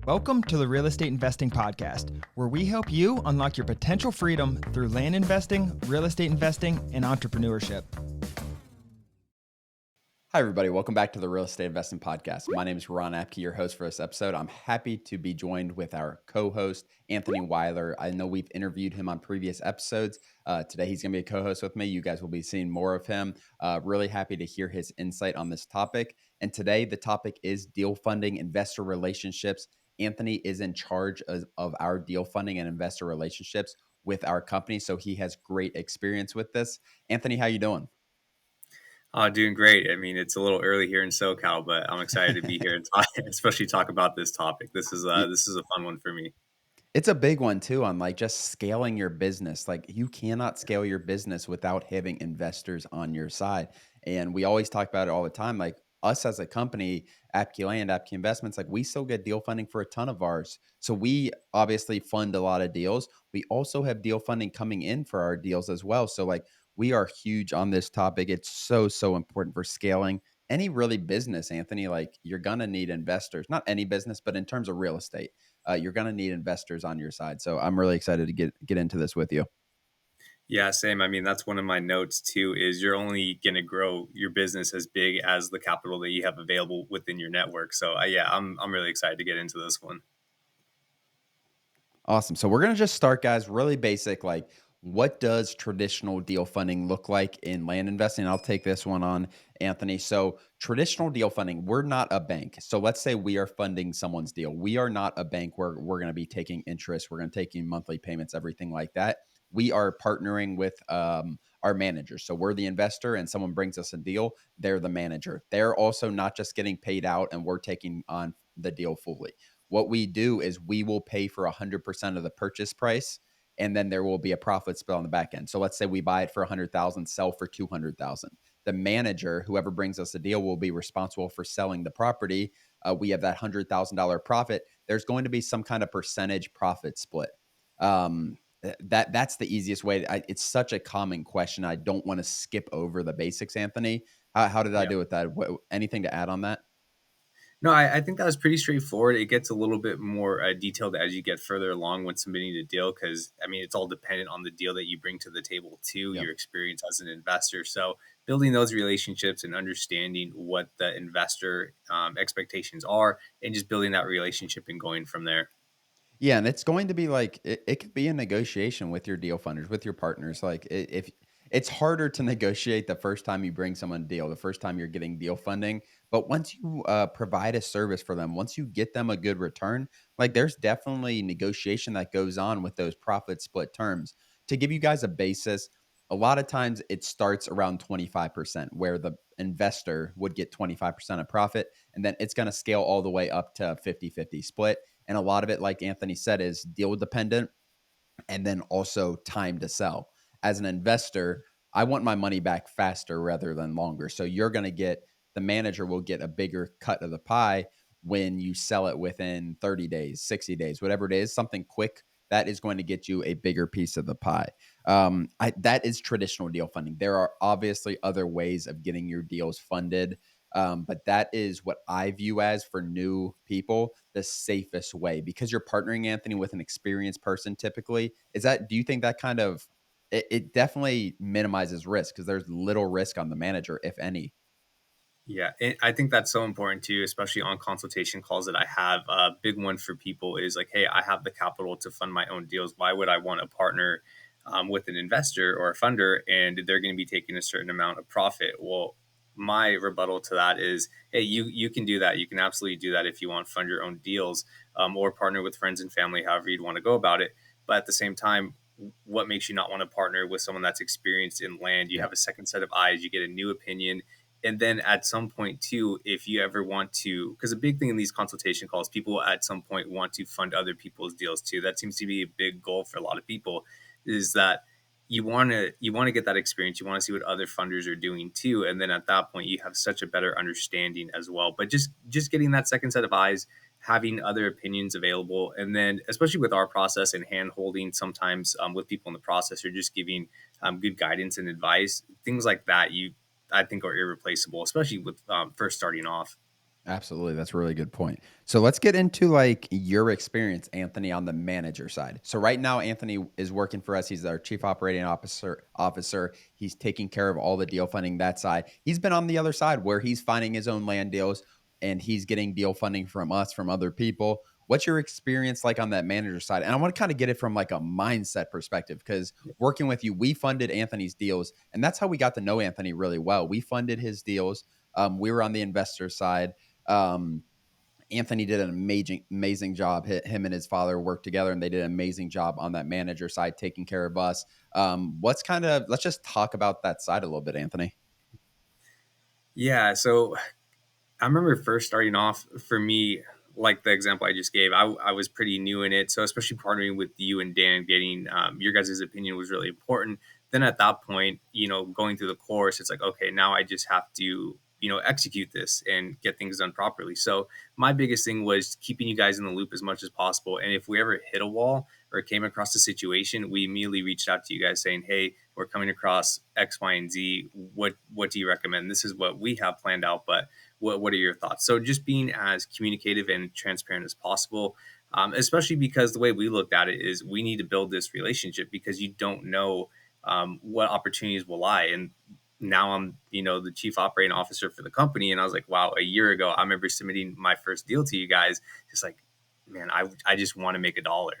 Welcome to the Real Estate Investing Podcast, where we help you unlock your potential freedom through land investing, real estate investing, and entrepreneurship. Hi, everybody. Welcome back to the Real Estate Investing Podcast. My name is Ron Apke, your host for this episode. I'm happy to be joined with our co-host, Anthony Weiler. I know we've interviewed him on previous episodes. Today, he's going to be a co-host with me. You guys will be seeing more of him. Really happy to hear his insight on this topic. And today, the topic is deal funding, investor relationships. Anthony is in charge of our deal funding and investor relationships with our company, so he has great experience with this. Anthony, how you doing? Doing great. I mean, it's a little early here in SoCal, but I'm excited to be here and especially talk about this topic. This is a fun one for me. It's a big one too on like just scaling your business. Like you cannot scale your business without having investors on your side. And we always talk about it all the time. Like us as a company, Apke Land, Apke Investments, like we still get deal funding for a ton of ours. So we obviously fund a lot of deals. We also have deal funding coming in for our deals as well. So like we are huge on this topic. It's so important for scaling any really business, Anthony. Like you're gonna need investors, not any business, but in terms of real estate you're going to need investors on your side. So I'm really excited to get into this with you. Yeah, same. I mean, that's one of my notes too, is you're only going to grow your business as big as the capital that you have available within your network. So yeah, I'm really excited to get into this one. Awesome. So we're going to just start, guys, really basic. Like, what does traditional deal funding look like in land investing? I'll take this one on, Anthony. So traditional deal funding, we're not a bank. So let's say we are funding someone's deal. We are not a bank where we're going to be taking interest. We're going to take in monthly payments, everything like that. We are partnering with our manager. So we're the investor and someone brings us a deal. They're the manager. They're also not just getting paid out and we're taking on the deal fully. What we do is we will pay for 100% of the purchase price, and then there will be a profit split on the back end. So let's say we buy it for 100,000, sell for 200,000. The manager, whoever brings us the deal, will be responsible for selling the property. We have that $100,000 profit. There's going to be some kind of percentage profit split. That's the easiest way. It's such a common question. I don't want to skip over the basics, Anthony. How did I do with that? Anything to add on that? No, I think that was pretty straightforward. It gets a little bit more detailed as you get further along when submitting the deal, because I mean, it's all dependent on the deal that you bring to the table too, Yep. your experience as an investor. So building those relationships and understanding what the investor expectations are, and just building that relationship and going from there. Yeah, and it's going to be like it could be a negotiation with your deal funders, with your partners. Like if it's harder to negotiate the first time you bring someone a deal, the first time you're getting deal funding, but once you provide a service for them, once you get them a good return, like there's definitely negotiation that goes on with those profit split terms. To give you guys a basis, a lot of times it starts around 25%, where the investor would get 25% of profit, and then it's going to scale all the way up to 50-50 split. And a lot of it, like Anthony said, is deal dependent and then also time to sell. As an investor, I want my money back faster rather than longer. So you're going to get, the manager will get a bigger cut of the pie when you sell it within 30 days, 60 days, whatever it is, something quick that is going to get you a bigger piece of the pie. That is traditional deal funding. There are obviously other ways of getting your deals funded. But that is what I view as, for new people, the safest way, because you're partnering, Anthony, with an experienced person typically. Do you think that kind of, it definitely minimizes risk because there's little risk on the manager, if any. Yeah, and I think that's so important too, especially on consultation calls that I have. A big one for people is like, hey, I have the capital to fund my own deals. Why would I want to partner with an investor or a funder and they're going to be taking a certain amount of profit? Well, my rebuttal to that is, hey, you can do that. You can absolutely do that if you want to fund your own deals or partner with friends and family, however you'd want to go about it. But at the same time, what makes you not want to partner with someone that's experienced in land? You Yeah. have a second set of eyes. You get a new opinion. And then at some point too, if you ever want to, because a big thing in these consultation calls, people at some point want to fund other people's deals too. That seems to be a big goal for a lot of people, is that you want to get that experience. You want to see what other funders are doing too. And then at that point, you have such a better understanding as well. But just getting that second set of eyes, having other opinions available, and then especially with our process and hand holding sometimes with people in the process, or just giving good guidance and advice, things like that, I think are irreplaceable, especially with first starting off. Absolutely. That's a really good point. So let's get into like your experience, Anthony, on the manager side. So right now, Anthony is working for us. He's our chief operating officer. He's taking care of all the deal funding that side. He's been on the other side where he's finding his own land deals and he's getting deal funding from us, from other people. What's your experience like on that manager side? And I want to kind of get it from like a mindset perspective because working with you, we funded Anthony's deals, and that's how we got to know Anthony really well. We funded his deals. We were on the investor side. um, Anthony did an amazing job. Him and his father worked together, and they did an amazing job on that manager side, taking care of us. Let's just talk about that side a little bit, Anthony. Yeah. So I remember first starting off for me, like the example I just gave, I was pretty new in it. So especially partnering with you and Dan, getting your guys' opinion was really important. Then at that point, going through the course, it's like, okay, now I just have to, execute this and get things done properly. So my biggest thing was keeping you guys in the loop as much as possible. And if we ever hit a wall or came across a situation, we immediately reached out to you guys saying, hey, we're coming across X, Y, and Z. What do you recommend? This is what we have planned out, but what are your thoughts? So just being as communicative and transparent as possible, especially because the way we looked at it is we need to build this relationship because you don't know what opportunities will lie. And now I'm, the chief operating officer for the company. And I was like, wow, a year ago, I remember submitting my first deal to you guys, just like, man, I just want to make a dollar.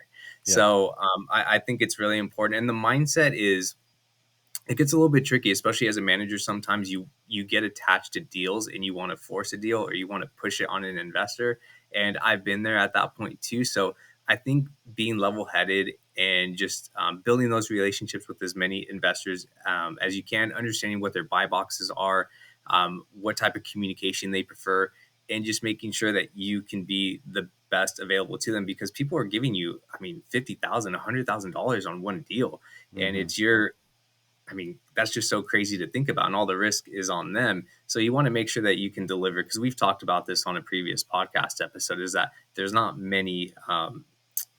Yeah. So I think it's really important. And the mindset is, it gets a little bit tricky, especially as a manager. Sometimes you get attached to deals and you want to force a deal or you want to push it on an investor. And I've been there at that point too. So I think being level headed and just building those relationships with as many investors as you can, understanding what their buy boxes are, what type of communication they prefer, and just making sure that you can be the best available to them because people are giving you, I mean, $50,000, $100,000 on one deal, and Mm-hmm. it's your, I mean, that's just so crazy to think about, and all the risk is on them. So you want to make sure that you can deliver, because we've talked about this on a previous podcast episode, is that there's not many,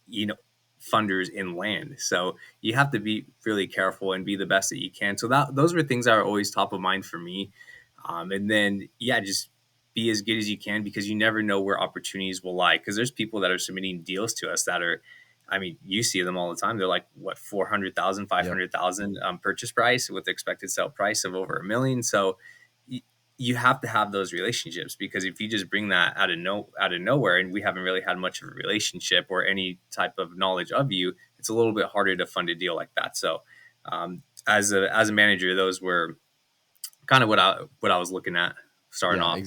you know, funders in land. So you have to be really careful and be the best that you can. So those were things that are always top of mind for me. And then, yeah, just be as good as you can because you never know where opportunities will lie. Because there's people that are submitting deals to us that are, I mean, you see them all the time. They're like, what, 400,000, five Yep. hundred thousand purchase price with expected sale price of over $1 million. So you have to have those relationships, because if you just bring that out of nowhere, and we haven't really had much of a relationship or any type of knowledge of you, it's a little bit harder to fund a deal like that. So as a manager, those were kind of what I was looking at starting Yeah, off.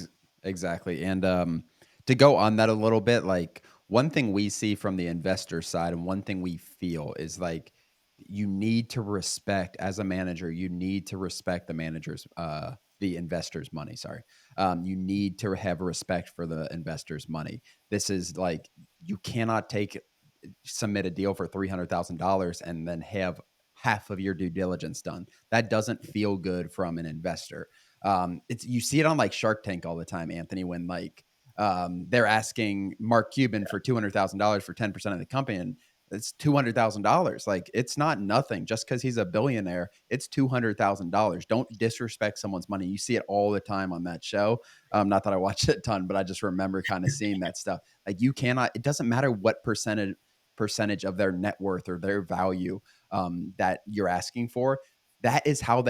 exactly. And to go on that a little bit, like one thing we see from the investor side and one thing we feel is like you need to respect as a manager, you need to respect the investor's money. Sorry. You need to have respect for the investor's money. This is like you cannot submit a deal for $300,000 and then have half of your due diligence done. That doesn't feel good from an investor. It's you see it on like Shark Tank all the time, Anthony, when like they're asking Mark Cuban for $200,000 for 10% of the company, and it's $200,000. Like it's not nothing just because he's a billionaire. It's $200,000. Don't disrespect someone's money. You see it all the time on that show. Not that I watched it a ton, but I just remember kind of seeing that stuff. Like you cannot. It doesn't matter what percentage of their net worth or their value that you're asking for. That's how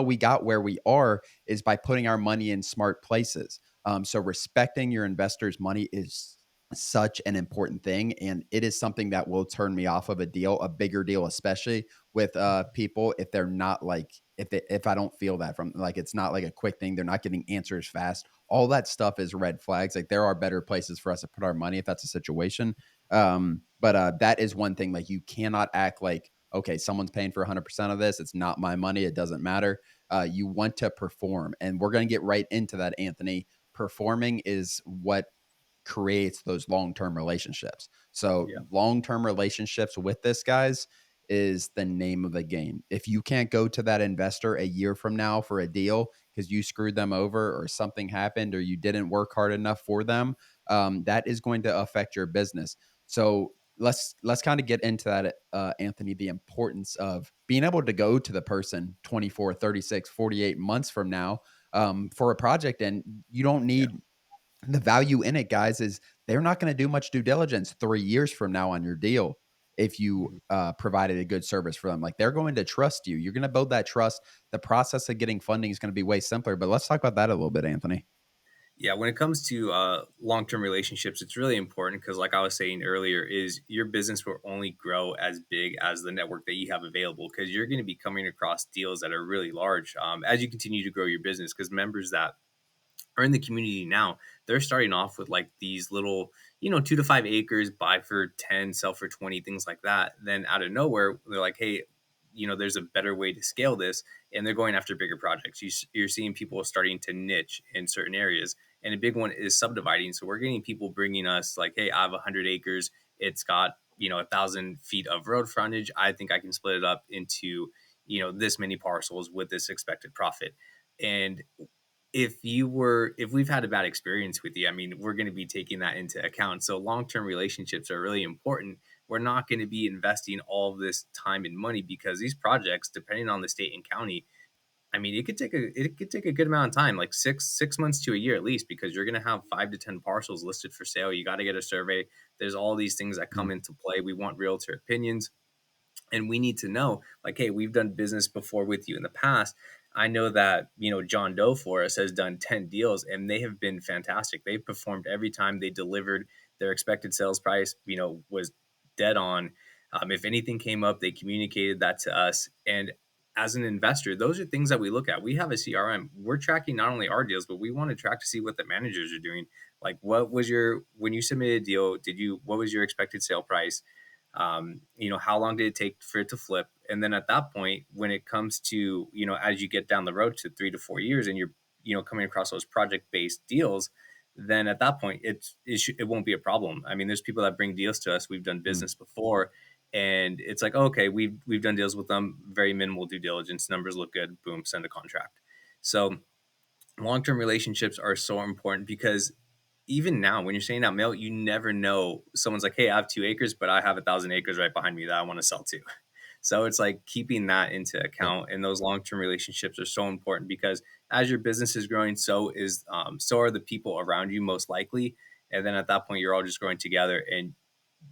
we got where we are, is by putting our money in smart places. So respecting your investors' money is such an important thing. And it is something that will turn me off of a bigger deal, especially with people, if they're not like, if I don't feel that from like, it's not like a quick thing. They're not getting answers fast. All that stuff is red flags. Like there are better places for us to put our money if that's a situation. But that is one thing, like you cannot act like, okay, someone's paying for 100% of this. It's not my money. It doesn't matter. You want to perform. And we're going to get right into that, Anthony. Performing is what creates those long-term relationships. So Yeah. long-term relationships with this, guys, is the name of the game. If you can't go to that investor a year from now for a deal because you screwed them over or something happened or you didn't work hard enough for them, that is going to affect your business. So let's kind of get into that, Anthony, the importance of being able to go to the person 24, 36, 48 months from now for a project. And you don't Yeah. need The value in it, guys, is they're not going to do much due diligence 3 years from now on your deal if you provided a good service for them. Like they're going to trust you. You're going to build that trust. The process of getting funding is going to be way simpler. But let's talk about that a little bit, Anthony. Yeah, when it comes to long-term relationships, it's really important because, like I was saying earlier, is your business will only grow as big as the network that you have available. Because you're going to be coming across deals that are really large as you continue to grow your business. Because members that are in the community now, they're starting off with like these little, 2 to 5 acres, buy for 10, sell for 20, things like that. Then out of nowhere, they're like, hey, there's a better way to scale this. And they're going after bigger projects. You're seeing people starting to niche in certain areas. And a big one is subdividing. So we're getting people bringing us like, hey, I have 100 acres. It's got, 1,000 feet of road frontage. I think I can split it up into, this many parcels with this expected profit. And if we've had a bad experience with you, I mean, we're going to be taking that into account. So long-term relationships are really important. We're not going to be investing all of this time and money because these projects, depending on the state and county, I mean, it could take a good amount of time, like six months to a year at least, because you're going to have 5 to 10 parcels listed for sale. You got to get a survey. There's all these things that come into play. We want realtor opinions, and we need to know, like, hey, we've done business before with you in the past. I know that John Doe for us has done 10 deals and they have been fantastic. They've performed every time. They delivered. Their expected sales price was dead on. If anything came up, they communicated that to us. And as an investor, those are things that we look at. We have a CRM. We're tracking not only our deals, but we want to track to see what the managers are doing. Like, what was when you submitted a deal, what was your expected sale price? How long did it take for it to flip? And then at that point, when it comes to, as you get down the road to 3 to 4 years and you're, coming across those project based deals, then at that point, it won't be a problem. I mean, there's people that bring deals to us. We've done business before, and it's like, oh, okay, we've done deals with them, very minimal due diligence, numbers look good, boom, send a contract. So long-term relationships are so important because even now when you're sending out mail, you never know, someone's like, hey, I have 2 acres, but I have 1,000 acres right behind me that I want to sell to. So it's like keeping that into Yeah. account, and those long-term relationships are so important because as your business is growing, so are the people around you, most likely. And then at that point, you're all just growing together, and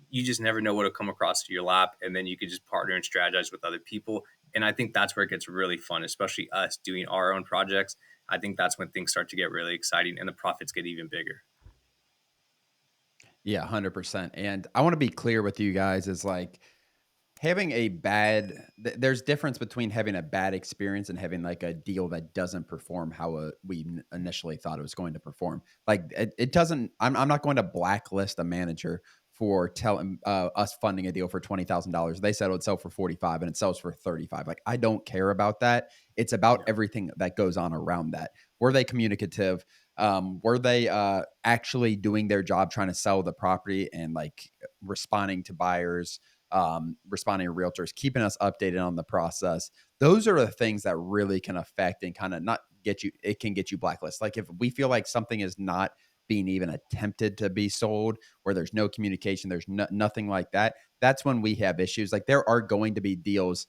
you just never know what'll come across your lap, and then you could just partner and strategize with other people. And I think that's where it gets really fun, especially us doing our own projects. I think that's when things start to get really exciting and the profits get even bigger. Yeah, 100%. And I want to be clear with you guys is like having a there's difference between having a bad experience and having like a deal that doesn't perform how initially thought it was going to perform. Like it doesn't, I'm not going to blacklist a manager for telling us funding a deal for $20,000. They said it would sell for 45 and it sells for 35. Like I don't care about that. It's about Yeah. everything that goes on around that. Were they communicative? Were they actually doing their job trying to sell the property and like responding to buyers, responding to realtors, keeping us updated on the process? Those are the things that really can affect and kind of not get you, it can get you blacklisted. Like if we feel like something is not being even attempted to be sold, where there's no communication, there's nothing like that, that's when we have issues. Like there are going to be deals.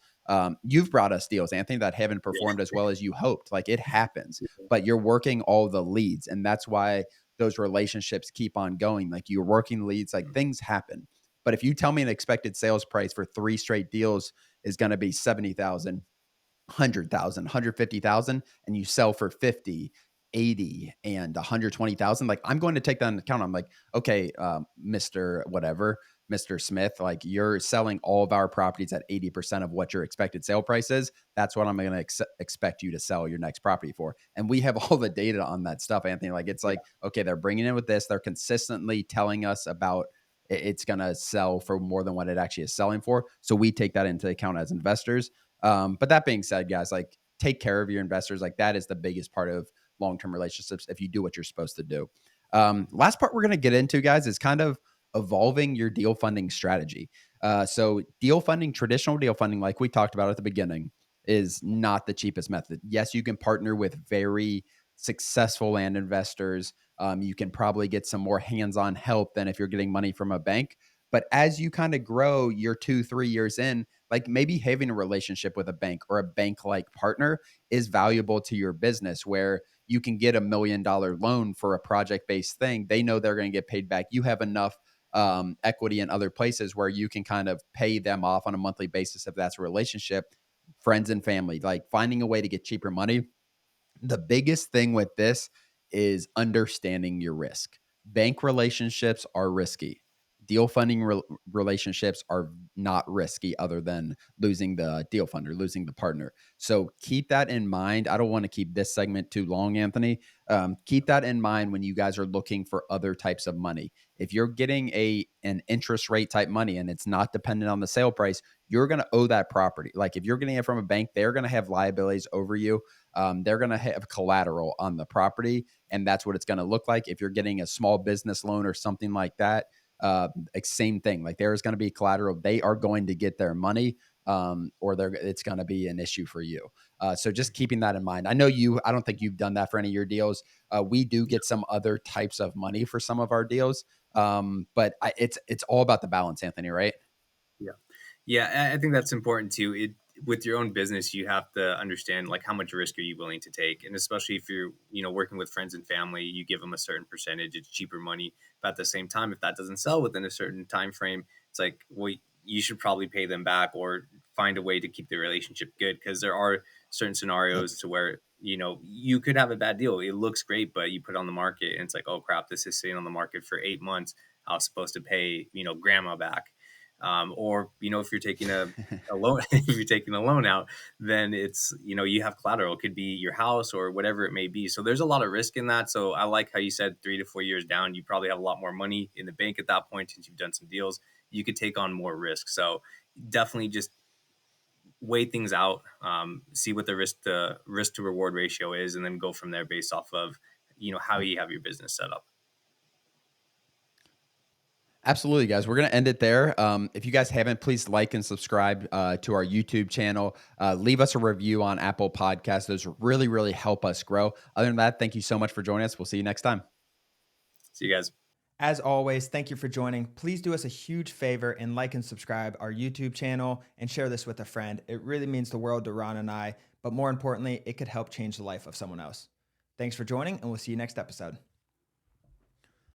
You've brought us deals, Anthony, that haven't performed as well as you hoped. Like it happens, but you're working all the leads. And that's why those relationships keep on going. Like you're working leads, like things happen. But if you tell me an expected sales price for 3 straight deals is going to be 70,000, 100,000, 150,000, and you sell for 50, 80, and 120,000, like I'm going to take that into account. I'm like, okay, Mr. Whatever, Mr. Smith, like you're selling all of our properties at 80% of what your expected sale price is. That's what I'm going to expect you to sell your next property for. And we have all the data on that stuff, Anthony. Like it's like, okay, they're bringing in with this. They're consistently telling us about it's going to sell for more than what it actually is selling for. So we take that into account as investors. But that being said, guys, like take care of your investors. Like that is the biggest part of long-term relationships if you do what you're supposed to do. Last part we're going to get into, guys, is kind of evolving your deal funding strategy. So deal funding, traditional deal funding, like we talked about at the beginning, is not the cheapest method. Yes, you can partner with very successful land investors. You can probably get some more hands-on help than if you're getting money from a bank. But as you kind of grow, you're 2, 3 years in, like maybe having a relationship with a bank or a bank like partner is valuable to your business, where you can get $1 million loan for a project-based thing. They know they're going to get paid back. You have enough equity in other places where you can kind of pay them off on a monthly basis if that's a relationship, friends and family, like finding a way to get cheaper money. The biggest thing with this is understanding your risk. Bank relationships are risky. Deal funding relationships are not risky other than losing the deal funder, losing the partner. So keep that in mind. I don't want to keep this segment too long, Anthony. Keep that in mind when you guys are looking for other types of money. If you're getting an interest rate type money and it's not dependent on the sale price, you're going to owe that property. Like if you're getting it from a bank, they're going to have liabilities over you. They're going to have collateral on the property, and that's what it's going to look like. If you're getting a small business loan or something like that, same thing. Like there is going to be collateral. They are going to get their money, or it's going to be an issue for you. So just keeping that in mind. I don't think you've done that for any of your deals. We do get some other types of money for some of our deals, but it's all about the balance, Anthony, right? Yeah. Yeah, I think that's important too. With your own business, you have to understand like how much risk are you willing to take, and especially if you're working with friends and family, you give them a certain percentage. It's cheaper money, but at the same time, if that doesn't sell within a certain time frame, it's like, well, you should probably pay them back or find a way to keep the relationship good, because there are certain scenarios to where you could have a bad deal. It looks great, but you put it on the market and it's like, oh crap, this is sitting on the market for 8 months. I was supposed to pay grandma back. Or if you're taking a loan, if you're taking a loan out, then it's you have collateral. It could be your house or whatever it may be. So there's a lot of risk in that. So I like how you said 3 to 4 years down, you probably have a lot more money in the bank at that point since you've done some deals. You could take on more risk. So definitely just weigh things out, see what the risk to reward ratio is, and then go from there based off of how you have your business set up. Absolutely, guys. We're going to end it there. If you guys haven't, please like and subscribe to our YouTube channel. Leave us a review on Apple Podcasts. Those really, really help us grow. Other than that, thank you so much for joining us. We'll see you next time. See you guys. As always, thank you for joining. Please do us a huge favor and like and subscribe our YouTube channel and share this with a friend. It really means the world to Ron and I, but more importantly, it could help change the life of someone else. Thanks for joining, and we'll see you next episode.